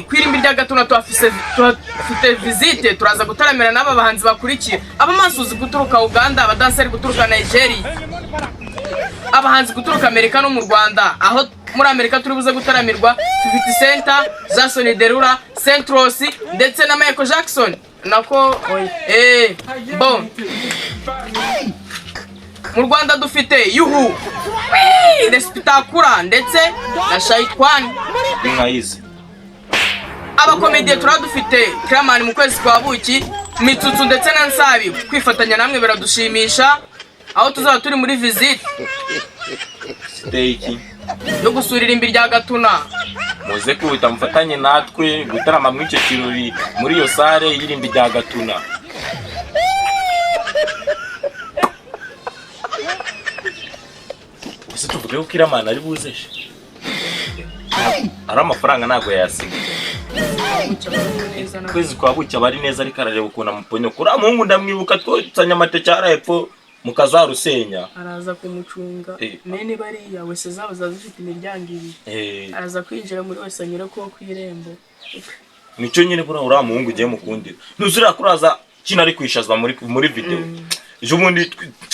kwirimbi rya Gatuna tuhafite visite turaza gutaramira n'aba bahanzi bakurikiye abamasuzi guturuka Uganda abadanseri guturuka Nigeria abahanzi guturuka Amerika no mu Rwanda aho muri Amerika turi buze gutaramirwa 50 Cent Jason Derulo Centros ndetse na Michael Jackson nako bon mu Rwanda dufite Yuhu Respitakura ndetse na Shaitwan mwayize abakomediye turadufite Kraman mu kwezi kwa buki Mitsutsu ndetse na Nsabi kwifatanya namwe biradushimisha aho tuzaba turi muri visite steak yo gusurira imbi rya Gatuna muze kuhita mufatanye natwe gutarama mu icyo kirori muri iyo sare yirimbi rya Gatuna. Ese tuvuge ko Kiramana ari buzeje ari amafaranga ntago yasiga kwezi kwa bucya bari neza ariko araje gukuna muponyo kuri amuhungu ndamwibuka twotsanya amateke arayepfo mukazarusenya araza kumucunga nene bari yawe se zaba zazifite imiryango ibiri araza kwinjira muri wese anyura ko kwirembo nico nyine bura ura muhungu ugiye mukundira ntuzira kuraza kina ari kwishazwa muri video ejo bundi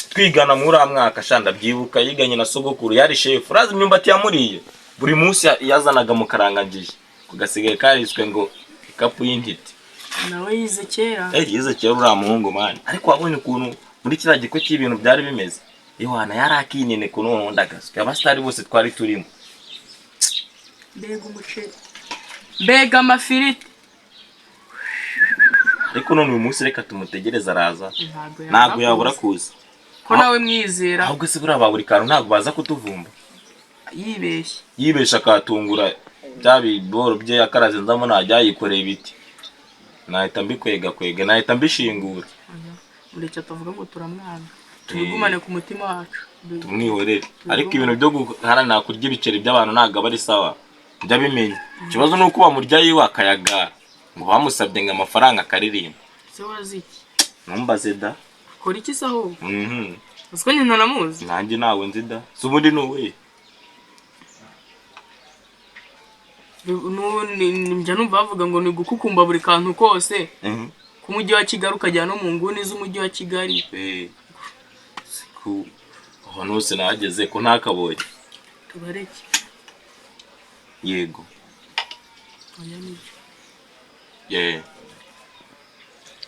twigana muri amwaka shanda byibuka yiganye na sogokuru yari chef urazi imyumbati yamuriye buri munsi yazanaga mu karangangije kugasigaye kariswe ngo ikapu y'intiti nawe yize kera yize kera ura muhungu man ariko wabonye ukuntu muri kira giko cy'ibintu byari bimeze Yohana yarakinene kuno ndagaske abastari bose twari turimo mbega umuceri mbega amafiriti ariko none uyu munsi reka tumutegereza araza ntago yabura kuza ko nawe mwizera ahubwo se bura buri kantu ntago baza kutuvumba yibesha akatungura byabi boro bye yakaraze ndamo najya yikoreye ibiti nahita mbikwega nahita mbishingura uretse tuvuga ngo turamwana tubigumane ku mutima wacu tumwihorere ariko ibintu byo guharana kurya ibiceri by'abantu ntago bari sawa ndabimenye ikibazo nuko bamurya yiwe akayaga ngo bamusabye ngo amafaranga akaririmba se waziki numbaze da kora iki saho usiko nyina namuzi nanjye nawe nzi da subundi nuwe njya numva bavuga ngo ni gukukumba buri kantu kose ku mujyi wa Kigali ukajyana no mu nguni z'umujyi wa Kigali siku ahantu hose nahageze ko ntakabonye tubareke yego oya nibyo yeah